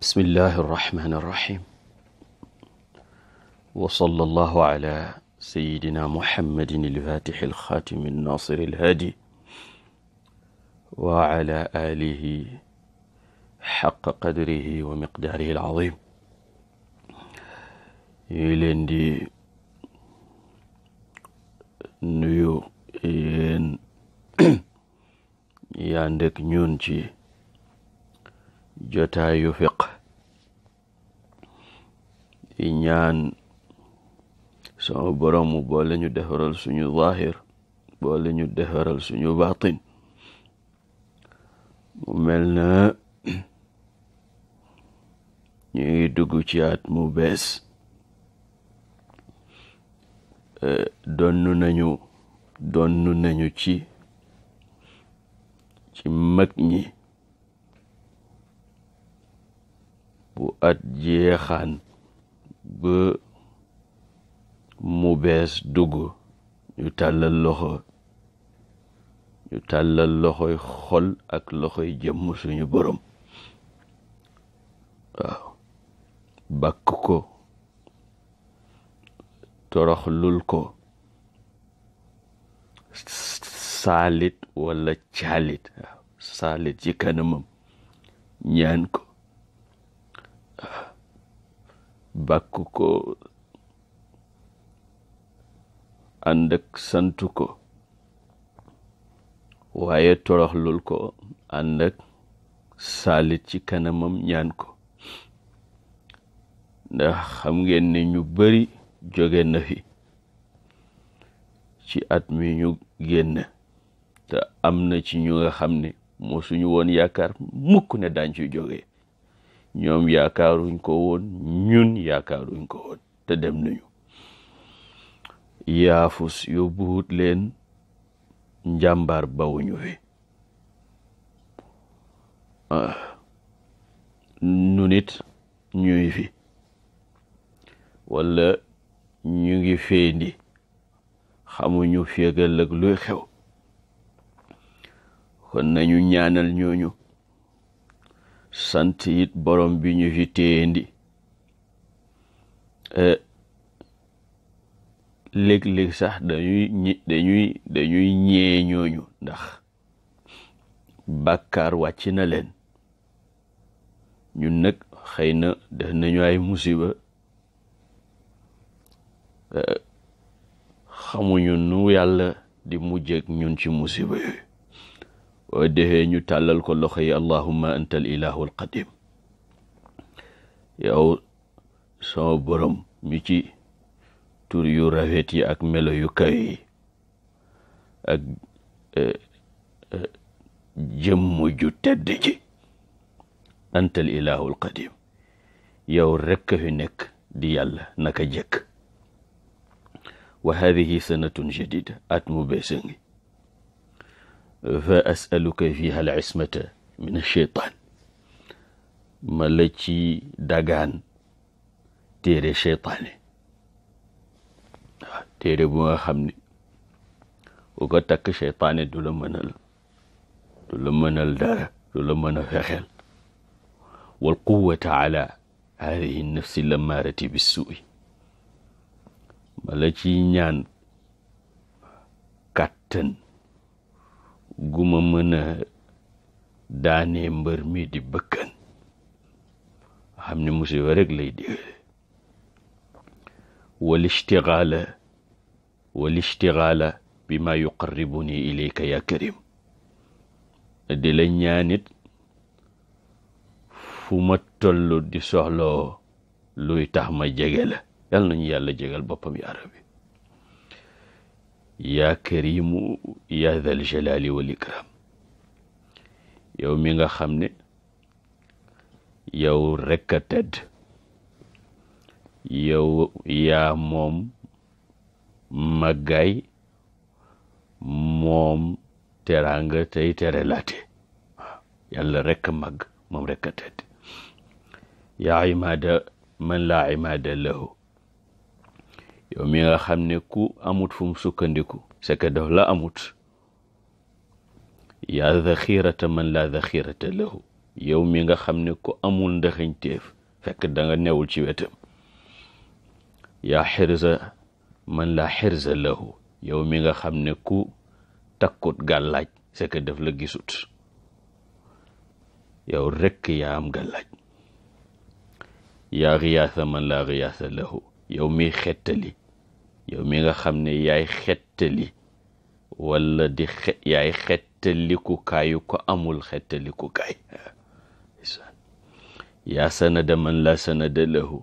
بسم الله الرحمن الرحيم وصلى الله على سيدنا محمد الفاتح الخاتم الناصر الهادي وعلى آله حق قدره ومقداره العظيم يلندي nuyu yéen yandek ñun ci jotaayu fiq di ñaan sama borom mu boole ñu defaral suñu zahir boole ñu defaral suñu batin mu mel na ñu ngi dugg ci at mu bees donnu nañu ci mag ñi bu at jeexaan ba mu bees dugg ñu tàllal loxoy xol ak loxoy jëmm suñu borom waaw bàkk ko toroxlul ko saalit wala caalit waaw saalit ci kanamam ñaan ko bàkk ko ànd ak sant ko waaye toroxlul ko ànd ak saalit ci kanamam ñaan ko ndax xam ngeen ne ñu bari jóge na fi ci at mi ñu génn te am na ci ñu nga xam ne moo suñu woon yaakaar mukk ne daañ ci jóge ñoom yaakaaruñ ko woon ñun yaakaaruñ ko woon te dem nañu yaafus yóbbuwut leen njàmbaar bawuñu fi nu nit ñuy fi wala ñu ngi feendi xamuñu féegal ak luy xew kon nañu ñaanal ñooñu sant it borom bi ñu fi téyendi léeg-léeg sax dañuy ñee ñooñu ndax bàkkaar wàcc na leen ñun nag xëy na def nañu ay musiba xamuñu nu yàlla di mujjeg ñun ci musiba yooyu boo defee ñu tàllal ko loxo yi allahumma anta al ilahu al qadim yow sama borom mi ci tur yu rafet yi ak melo yu kawe yi ak jëmm ju tedd ji anta al ilahu al qadim yow rekk fi nekk di yàlla naka jëkk wa hadihi sanatun jadida at mu bees ngi fa asaluka fiha al ismata min alcheytaan ma la ci dagaan téere cheytaane waaw téere bu nga xam ne bu ko takk cheytaane du la mënal dara du la mën a fexeel wal quwwata ala hadihi nafsi lamaarati bissuu'i ma la ci ñaan kàttan guma mën a daanee mbër mi di bëkkan xam ne musiba rek lay digale wal ishtigaala bima yuqarribuni ilayka ya karim di la ñaanit fu ma toll di soxloo luy tax ma jege la yal nañu yàlla jegal boppam ya rabbi yaa karimu yaa dhal jalali wal ikram yow mi nga xam ne yow rekk a tedd yow yaa moom màggaay moom teraanga tey tere laate waaw yàlla rekk a màgg moom rekk a tedd yaa imaada man laa imaada lahu yow mi nga xam ne ku amut fu mu sukkandiku c'est que daf la amut yaa dhaxirata man laa dhaxirata lahu yow mi nga xam ne ku amul ndaxañteef fekk da nga newul ci wetam. yaa xirza man la xirza lahu, yow mi nga xam ne ku takkut gàllaaj c'est que daf la gisut, yow rekk yaa am gàllaaj. yaa giyaasa man la giyaasa lahu, yow mi xettali, yow mi nga xam ne yaay xettali wala yaay xettaliku kaayu ko amul xettaliku kaay. yaa sanada man la sanada lahu,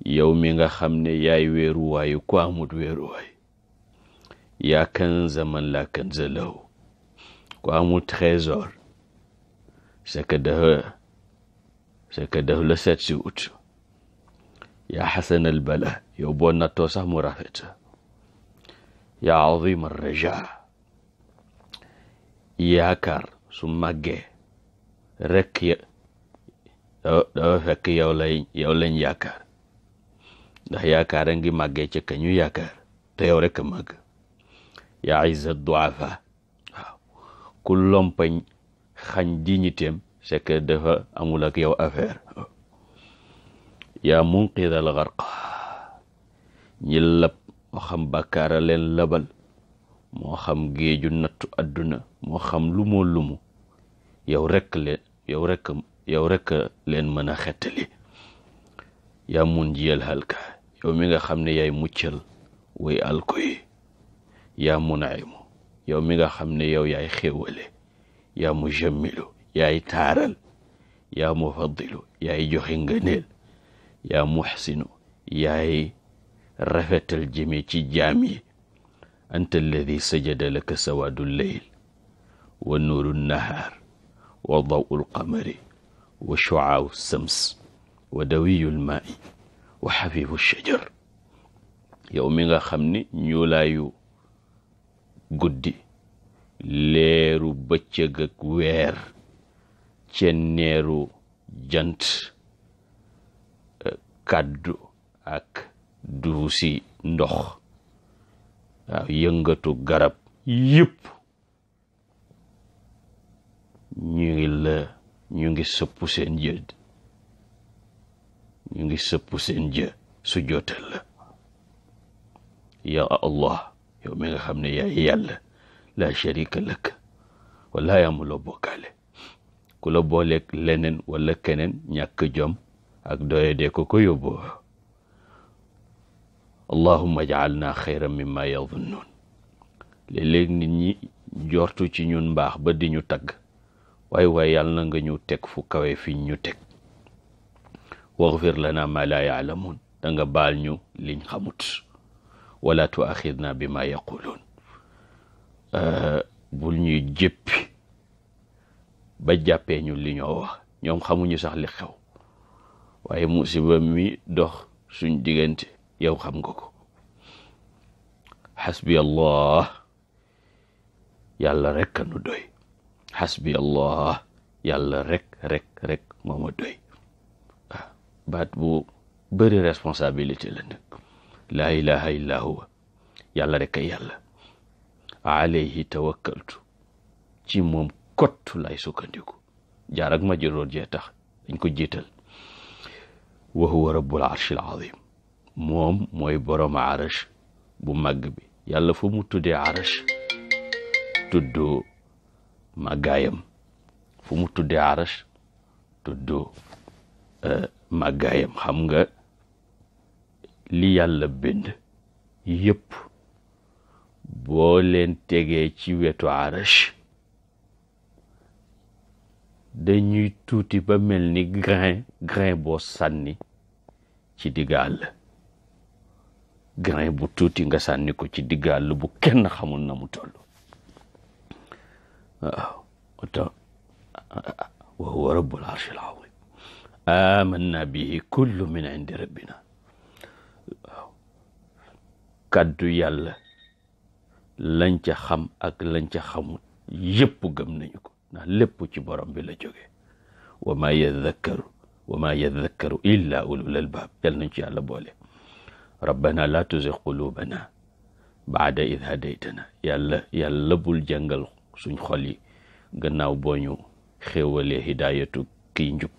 yow mi nga xam ne yaay wéeruwaayu ko amut wéeruwaay. yaa kanza man la kanza lahu, ko amul trésor c'est que daf la seet si wut. yaa xasan al bala, yow boo nattoo sax mu rafet. yaa azim al rajaa, yaakaar su màggee rekk dafa fekk yow lañ yaakaar, ndax yaakaar a ngi màggee ca ka ñu yaakaar te yow rekk a màgg. yaa izza duafa, waaw ku lompañ xañ dignitéem c'est que dafa amul ak yow affaire. yaa munqid al gharqa, ñi lab moo xam bàkkaara leen labal, moo xam géeju nattu àdduna, moo xam lumu yow rekk leen mën a xettali. yaa munjiyal halka, yow mi nga xam ne yaay muccal way alko yi. yaa munaimu, yow mi nga xam ne yow yaay xéewale. yaa mujammilu, yaay taaral. yaa mufaddilu, yaay joxe ngëneel. yaa muxsinu, yaay rafetal jëme ci jaam yi. anta alladi sajada laka sawaadu lleyl wa nuuru nahaar wa dawu lqamari wa shucaawu sams wa dawiyu lmaai wa xafiifu shajar. yow mi nga xam ne ñuulaayu guddi, leeru bëccëg ak weer, cenneeru jant, kàddu ak duusi ndox, waaw yëngatu garab yëpp ñu ngi sëpp seen jë su jootal la. ya Allah, yow mi nga xam ne yaay yàlla, la sharika lak, wala yamuloo bokkaale. ku la booleeg leneen wala keneen ñàkk jom ak doye de ko yóbboo. allahumma ja'alna xayran mimma yadhunnun, léeg-léeg nit ñi jortu ci ñun mbaax ba di ñu tagg, waaye yàlla na nga ñu teg fu kawe fi ñu teg. waghfir lana ma la ya'lamun, da nga baal ñu liñ xamut. wala tuaxidna bima yaqulun, bul ñuy jéppi ba jàppee ñu li ñoo wax, ñoom xamuñu sax li xew, waaye musiba mi dox suñ diggante yow xam nga ko. xasbi allah, yàlla rek a nu doy. xasbi allah, yàlla rek moo ma doy. waaw baat bu bëri responsabilité la nag. laa ilaha illa huwa, yàlla rek a yàlla. alayhi tawakkaltu, ci moom kott lay sukkandiku. jaar ak majruur jee tax dañ ko jiital. wa huwa rabbul arshil azim, moom mooy borom arash bu màgg bi. yàlla fu mu tuddee arash tudd màggaayam, fu mu tuddee arash tudd màggaayam. xam nga li yàlla bind yëpp boo leen tegee ci wetu arash dañuy tuuti ba mel ni grain boo sànni ci digg àll. grain bu tuuti nga sànni ko ci digg àll bu kenn xamul na mu toll. waaw wa huwa rabbul arshil azim. amanna bihi kullu min indi rabbina. waaw kàddu yàlla lañ ca xam ak lañ ca xamul yëpp gëm nañu ko, ndax lépp ci borom bi la jóge. wa ma yadhakkaru illa ulul albab. yal nañ ci yàlla boole. rabbana la tuzigh qulubana ba'da idh hadaytana. yàlla bul jàngal suñ xol yi gannaaw boo ñu xéwalee hidayatu kiy njub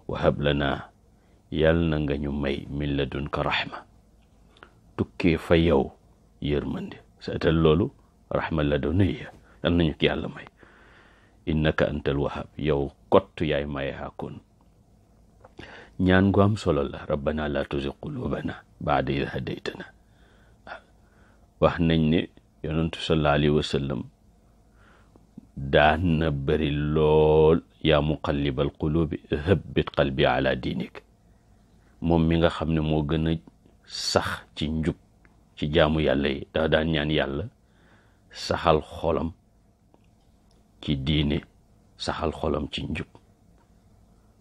wa hab lana yal na nga ñu may min ladunka rahma tukkee fa yow yërmande seetal loolu rahma ladunniya yal nañu ki yàlla may innaka antal wahhab yow kott yaay maye hakun ñaan gu am solo la rabbana la tuzigh qulubana ba'da idh hadaytana wax nañ ne yonentu sallallahu alayhi wa sallam daan na bëri lool yaa muqallibal qulubi thabbit qalbi ala diinik moom mi nga xam ne moo gën a sax ci njub ci jaamu yàlla yi daa daan ñaan yàlla saxal xolam ci diine saxal xolam ci njub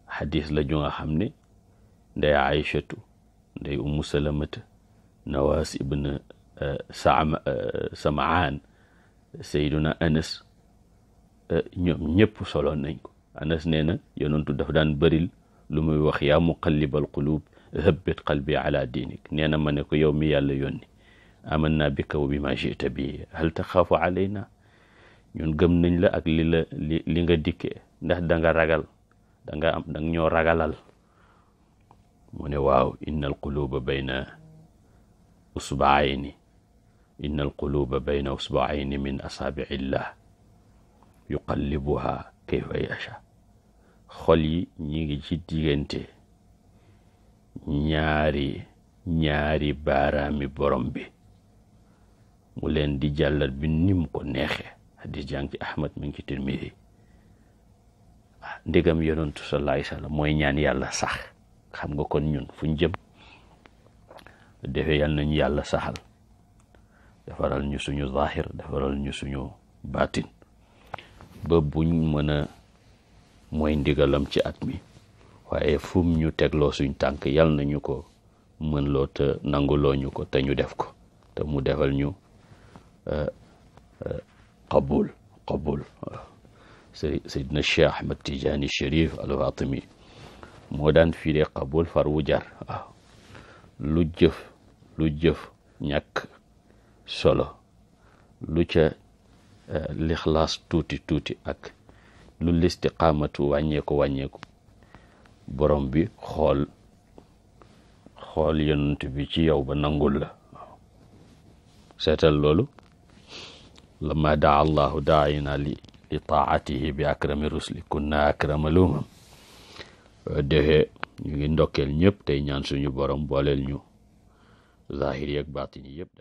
xadis la ju nga xam ne nday aïchatu nday ummu salamata nawaas ibn samaan sayduna anas ñoom ñëpp solo nañ ko. anas nee na yonentu daf daan bëril lu muy wax yaa muqallibal qulub thabbit qalbi ala diinik nee na ma ne ko yow mi yàlla yónni amanna bika wa bima jita bi hal taxaafu alayna ñun gëm nañ la ak li nga dikkee ndax danga ragal danga ñoo ragalal mu ne waaw innal quluba bayna usbaayni min asaabiillah yuqallibuha kayfa yasha xol yi ñi ngi ci diggante ñaari baaraami borom bi mu leen di jàllar bi nim ko neexe hadis jàng ci ahmad mi ngi ci tirmidi ndegam yonentu sallallahu alayhi wasallam mooy ñaan yàlla sax xam nga kon ñun fuñ jëm defee yal nañu yàlla saxal defaral ñu suñu zahir defaral ñu suñu baatin ba buñ mën a mooy ndigalam ci at mi waaye fum ñu tegloo suñ tànk yal nañu ko mën loo te nanguloo ñu ko te ñu def ko te mu defal ñu qabul Seydina Cheikh Ahmad Tijani Sharif al-Fatimi moo daan fiiree qabul far wu jar waaw lu jëf ñàkk solo lu ca lixlaas tuuti ak lu listiqaamatu wàññeeku borom bi xool yonent bi ci yow ba nangul la waaw seetal loolu lama daa allahu daayina li taatihi bi akrami rusli kunna akrama lumam defee ñu ngi ndokkeel ñëpp tey ñaan suñu borom booleel ñu zahir yeeg baatin yi yëpp